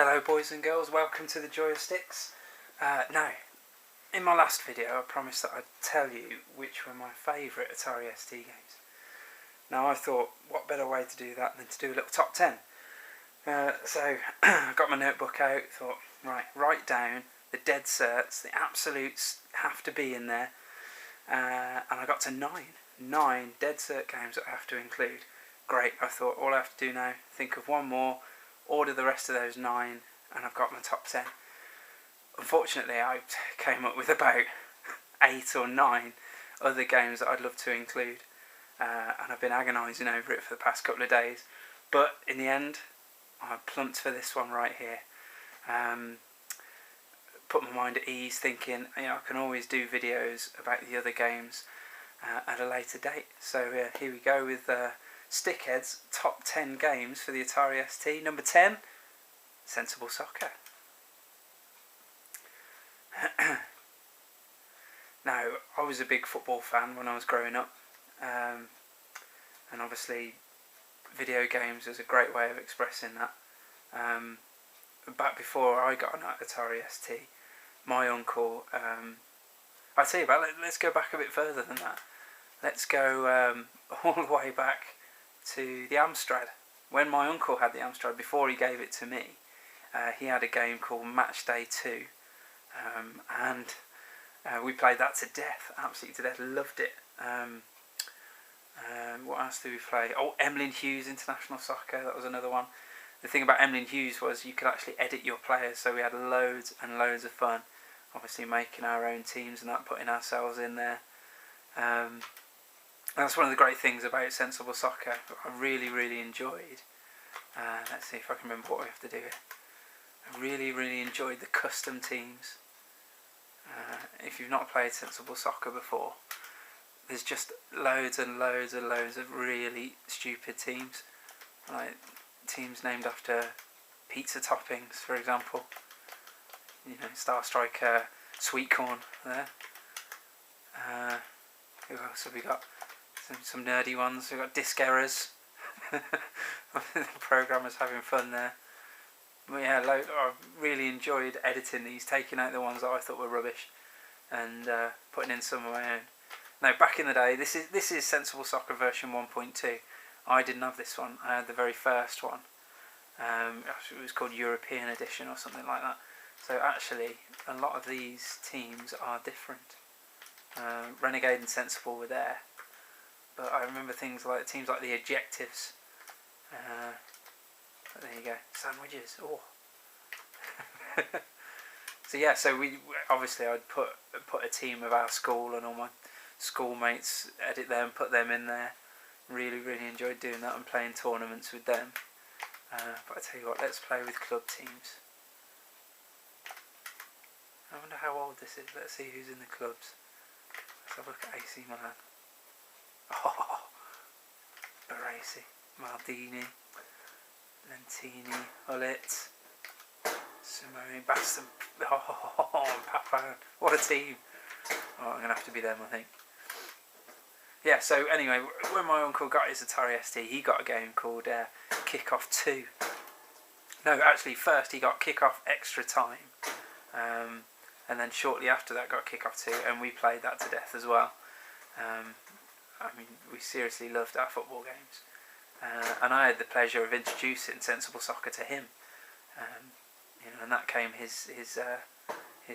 Hello boys and girls, welcome to the Joy of Sticks. Now, in my last video I promised that I'd tell you which were my favourite Atari ST games. Now I thought, what better way to do that than to do a little top 10. So I got my notebook out, thought, right, write down the dead certs, the absolutes have to be in there, and I got to 9 dead cert games that I have to include. Great, I thought all I have to do now, think of one more, order the rest of those 9, and I've got my top 10. Unfortunately, I came up with about 8 or 9 other games that I'd love to include, and I've been agonising over it for the past couple of days. But in the end, I plumped for this one right here. Put my mind at ease, thinking, you know, I can always do videos about the other games at a later date. So here we go with StickHead's top 10 games for the Atari ST. Number 10, Sensible Soccer. Now, I was a big football fan when I was growing up, and obviously video games was a great way of expressing that. Back before I got an Atari ST, my uncle, I'll tell you about, let's go back a bit further than that. Let's go all the way back to the Amstrad. When my uncle had the Amstrad, before he gave it to me, he had a game called Match Day 2, and we played that to death, absolutely to death, loved it. What else did we play? Oh, Emlyn Hughes International Soccer, that was another one. The thing about Emlyn Hughes was you could actually edit your players, so we had loads and loads of fun, obviously making our own teams and that, putting ourselves in there. That's one of the great things about Sensible Soccer. I really enjoyed. Let's see if I can remember what we have to do here. I really enjoyed the custom teams. If you've not played Sensible Soccer before, there's just loads and loads and loads of really stupid teams, like teams named after pizza toppings, for example. You know, Star Striker, Sweet Corn there. Who else have we got? Some nerdy ones. We've got Disc Errors. The programmer's having fun there. But yeah, I really enjoyed editing these, taking out the ones that I thought were rubbish and putting in some of my own. Now, back in the day, this is Sensible Soccer version 1.2. I didn't have this one. I had the very first one. It was called European Edition or something like that. So actually, a lot of these teams are different. Renegade and Sensible were there, but I remember teams like the Ejectives. There you go, sandwiches. Oh. So yeah, so we obviously I'd put a team of our school and all my schoolmates, edit them, put them in there. Really enjoyed doing that and playing tournaments with them. But I tell you what, let's play with club teams. I wonder how old this is. Let's see who's in the clubs. Let's have a look at AC Milan. Oh, Baresi, Maldini, Lentini, Hullet, Simone, Baston. Oh, Papan. What a team. Oh, I'm going to have to be them, I think. Yeah, so anyway, when my uncle got his Atari ST, he got a game called Kick-Off 2. No, actually, first he got Kick-Off Extra Time. And then shortly after that got Kick-Off 2, and we played that to death as well. I mean, we seriously loved our football games. And I had the pleasure of introducing Sensible Soccer to him. You know, and that came his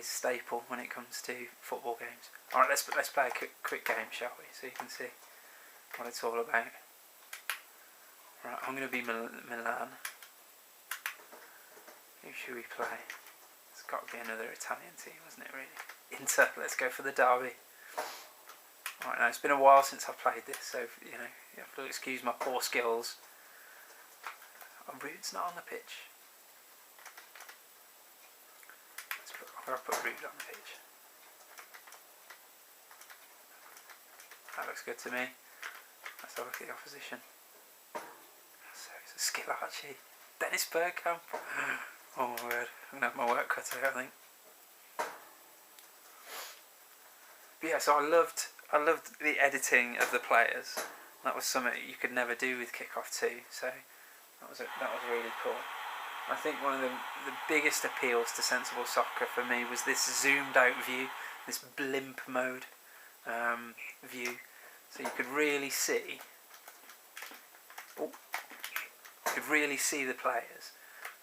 staple when it comes to football games. Alright, let's play a quick game, shall we? So you can see what it's all about. Right, I'm going to be Milan. Who should we play? It's got to be another Italian team, hasn't it, really? Inter, let's go for the derby. Right, now it's been a while since I've played this, so you know, you have to excuse my poor skills. Rude's not on the pitch. I've got to put Rude on the pitch. That looks good to me. Let's have a look at the opposition. So it's a skill Archie. Dennis Bergkamp. Oh my word, I'm going to have my work cut out, I think. But yeah, so I loved the editing of the players. That was something you could never do with Kick-Off 2, so that was really cool. I think one of the biggest appeals to sensible soccer for me was this zoomed out view, this blimp mode view, so you could really see. You could really see the players,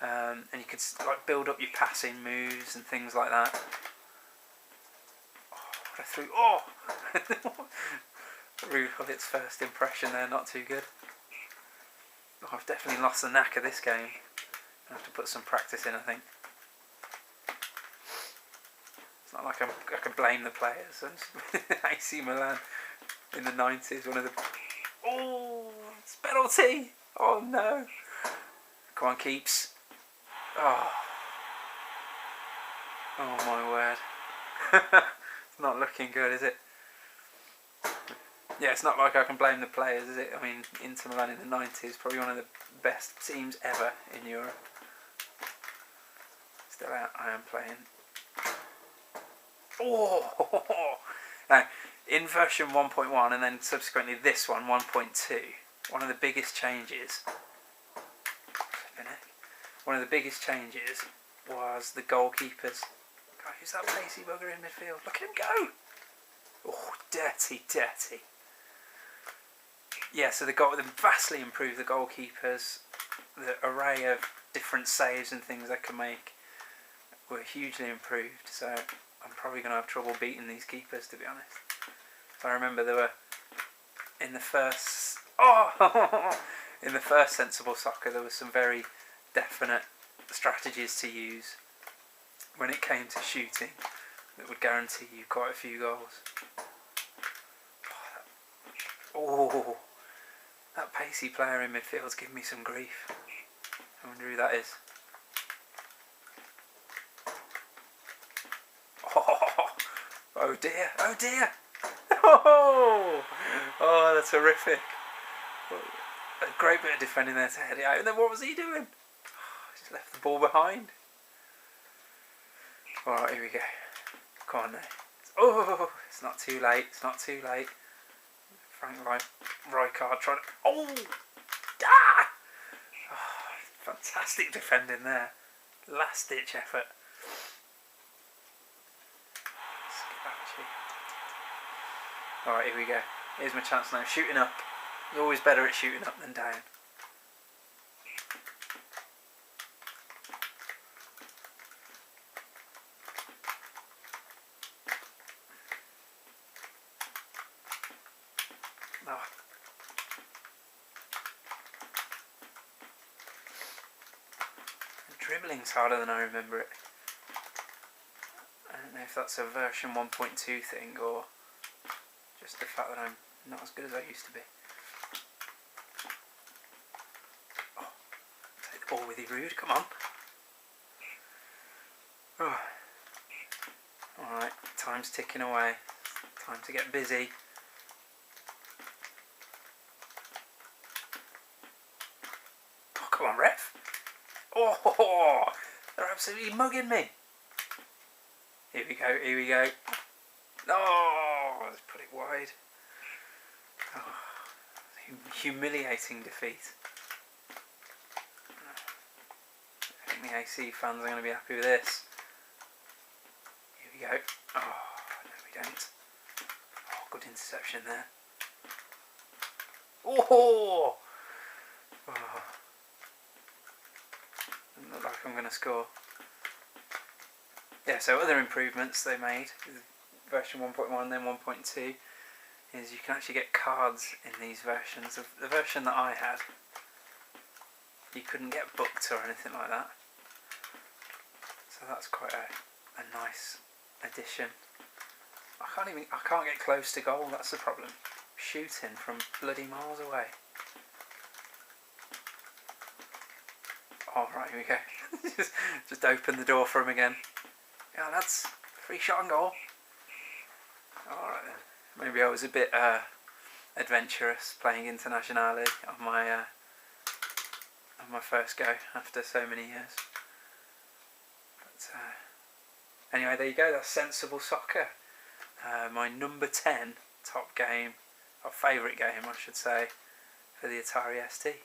and you could like build up your passing moves and things like that. Oh, what I threw! Oh, Ruhovic's first impression there, not too good. Oh, I've definitely lost the knack of this game. I have to put some practice in, I think. It's not like I can blame the players. AC Milan in the 90s, one of the... Oh, it's penalty! Oh no! Come on, keeps. Oh my word. It's not looking good, is it? Yeah, it's not like I can blame the players, is it? I mean, Inter Milan in the 90s, probably one of the best teams ever in Europe. Still out, I am playing. Oh! Now, in version 1.1 and then subsequently this one, 1.2, one of the biggest changes... One of the biggest changes was the goalkeepers. God, who's that pacey bugger in midfield? Look at him go! Oh, dirty, dirty. Yeah, so they vastly improved the goalkeepers. The array of different saves and things they can make were hugely improved. So I'm probably going to have trouble beating these keepers, to be honest. So I remember there were in the first in the first Sensible Soccer there was some very definite strategies to use when it came to shooting that would guarantee you quite a few goals. Oh, that pacey player in midfield's giving me some grief. I wonder who that is. Oh dear, oh dear. Oh, that's horrific. A great bit of defending there to head it out. And then what was he doing? Just left the ball behind. Alright, here we go. Come on now. Oh, it's not too late. It's not too late. Frank Rijkaard trying to... Oh! Ah! Oh, fantastic defending there. Last ditch effort. Alright, here we go. Here's my chance now. Shooting up. It's always better at shooting up than down. Oh. Dribbling's harder than I remember it. I don't know if that's a version 1.2 thing or just the fact that I'm not as good as I used to be. Oh, take the ball with you, Rude, come on. Oh. Alright, time's ticking away. Time to get busy. Oh, come on, ref. Oh, they're absolutely mugging me. Here we go, here we go. Oh, let's put it wide. Oh, humiliating defeat. I think the AC fans are going to be happy with this. Here we go. Oh, no we don't. Oh, good interception there. Oh! Oh. Doesn't look like I'm going to score. Yeah, so other improvements they made with version 1.1 then 1.2 is you can actually get cards in these versions. The version that I had, you couldn't get booked or anything like that. So that's quite a nice addition. I can't get close to goal, that's the problem. Shooting from bloody miles away. Oh, right, here we go. just open the door for him again. Yeah, that's free shot and goal. Alright then. Maybe I was a bit adventurous playing Internazionale on my first go after so many years. But anyway, there you go. That's Sensible Soccer. My number 10 top game, or favourite game I should say, for the Atari ST.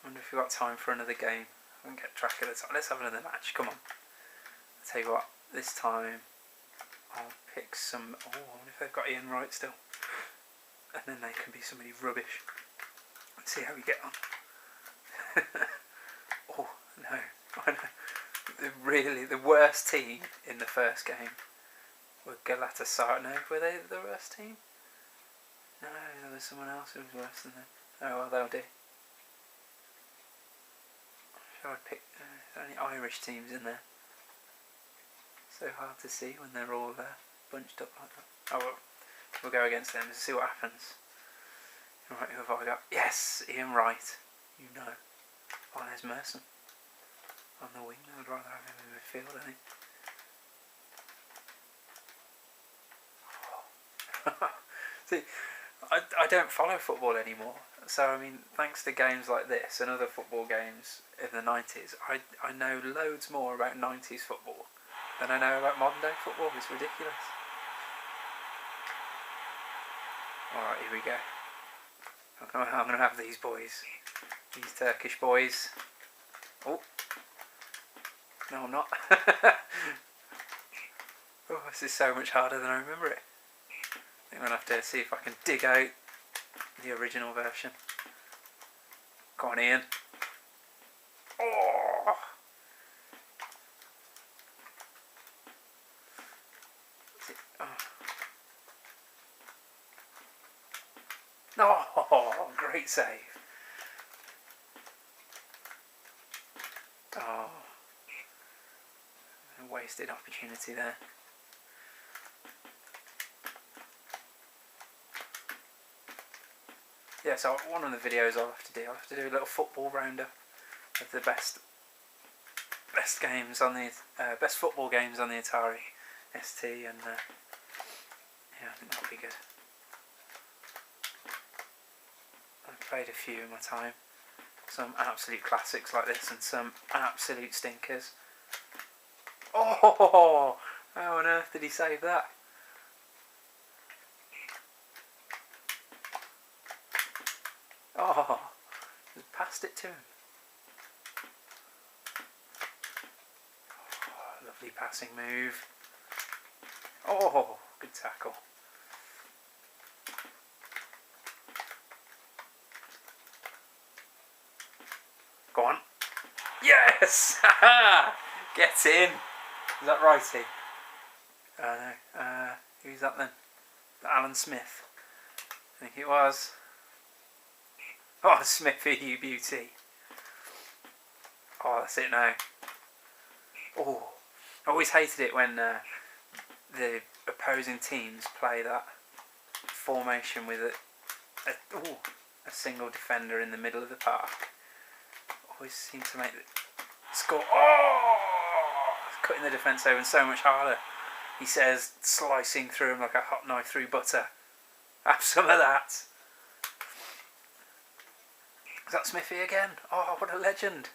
I wonder if we've got time for another game. I can get track of the time. Let's have another match. Come on. I'll tell you what. This time I'll pick some. Oh, I wonder if they've got Ian right still. And then they can be somebody rubbish. Let's see how we get on. Oh no! I know. The worst team in the first game were Galatasaray. No, were they the worst team? No, there was someone else who was worse than them. Oh well, they'll do. Shall I pick any Irish teams in there? So hard to see when they're all bunched up like that. Oh well, we'll go against them and see what happens. Right, who have I got? Yes, Ian Wright. You know. Oh, there's Merson on the wing. I'd rather have him in midfield, I think. Oh. See, I don't follow football anymore. So, I mean, thanks to games like this and other football games in the 90s, I know loads more about 90s football than I know about modern day football. It's ridiculous. Alright, here we go. I'm going to have these boys. These Turkish boys. Oh. No, I'm not. Oh, this is so much harder than I remember it. I think I'm going to have to see if I can dig out the original version. Go on, Ian. Oh! Oh, great save. Oh, a wasted opportunity there. Yeah, so one of the videos I'll have to do a little football roundup of the best games on the best football games on the Atari ST, and yeah, I think that'll be good. I've played a few in my time. Some absolute classics like this and some absolute stinkers. Oh! How on earth did he save that? Oh! Just passed it to him. Oh, lovely passing move. Oh! Good tackle. Go on. Yes! Get in! Is that righty? No. Who's that then? Alan Smith. I think it was. Oh, Smithy, you beauty. Oh, that's it now. Oh, I always hated it when the opposing teams play that formation with a single defender in the middle of the park. Always seem to make the score. Oh! Cutting the defence open so much harder. He says, slicing through him like a hot knife through butter. Have some of that. Is that Smithy again? Oh, what a legend.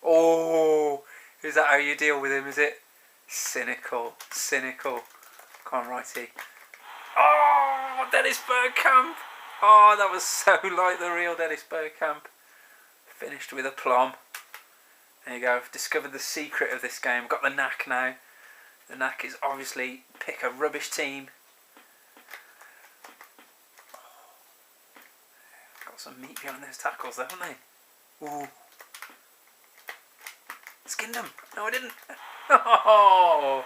Oh, is that how you deal with him, is it? Cynical. Come on, righty. Oh, Dennis Bergkamp. Oh, that was so like the real Dennis Bergkamp. Finished with aplomb. There you go, I've discovered the secret of this game. Got the knack now. The knack is obviously pick a rubbish team. Got some meat behind those tackles there, haven't they? Ooh. Skinned them. No, I didn't. Oh,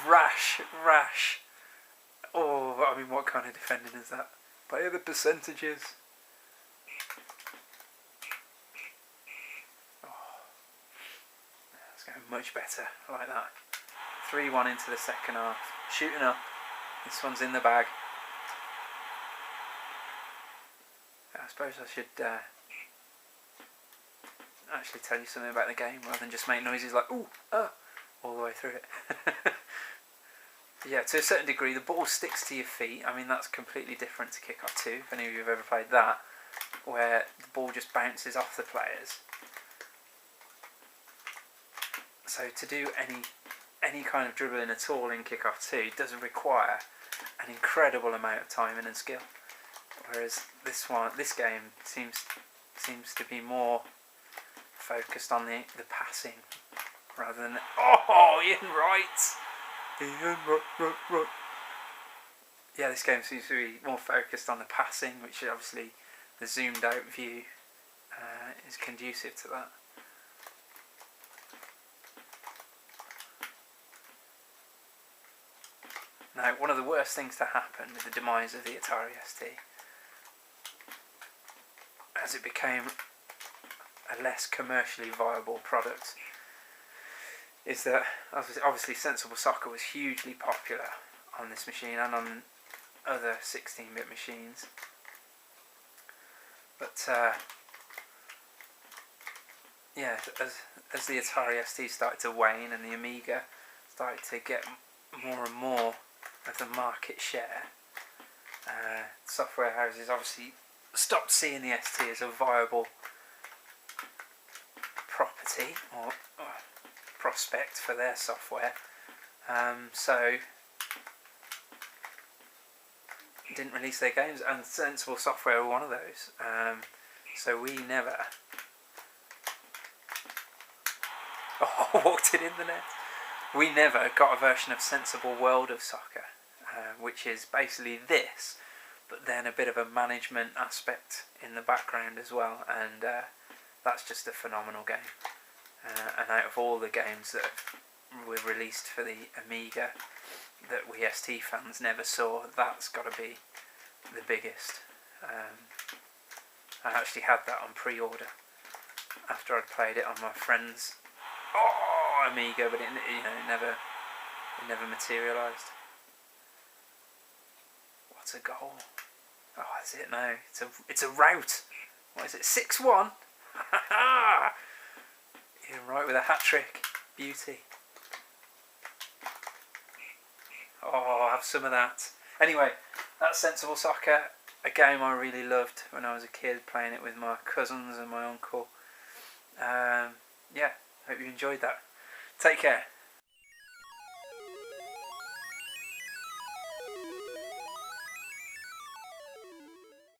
rash. Oh, I mean, what kind of defending is that? By the percentages. Much better, I like that. 3-1 into the second half. Shooting up. This one's in the bag. I suppose I should actually tell you something about the game rather than just make noises like ooh, all the way through it. Yeah, to a certain degree the ball sticks to your feet. I mean, that's completely different to kick-off 2, if any of you have ever played that, where the ball just bounces off the players. So to do any kind of dribbling at all in kick-off 2 does require an incredible amount of timing and skill. Whereas this game seems to be more focused on the passing rather than Ian Wright. Yeah, this game seems to be more focused on the passing, which obviously the zoomed out view is conducive to that. Now, one of the worst things to happen with the demise of the Atari ST, as it became a less commercially viable product, is that obviously Sensible Soccer was hugely popular on this machine and on other 16-bit machines. But yeah, as the Atari ST started to wane and the Amiga started to get more and more of the market share, software houses obviously stopped seeing the ST as a viable property or prospect for their software, so didn't release their games, and Sensible Software were one of those. So we never walked it in the net. We never got a version of Sensible World of Soccer, which is basically this, but then a bit of a management aspect in the background as well, and that's just a phenomenal game. And out of all the games that were released for the Amiga that we ST fans never saw, that's got to be the biggest. I actually had that on pre-order after I'd played it on my friend's Amiga, but it never materialised. What a goal! Oh, that's it now. It's a rout. What is it? 6-1. Ian Wright with a hat trick. Beauty. Oh, have some of that. Anyway, that's Sensible Soccer, a game I really loved when I was a kid, playing it with my cousins and my uncle. Yeah, hope you enjoyed that. Take care.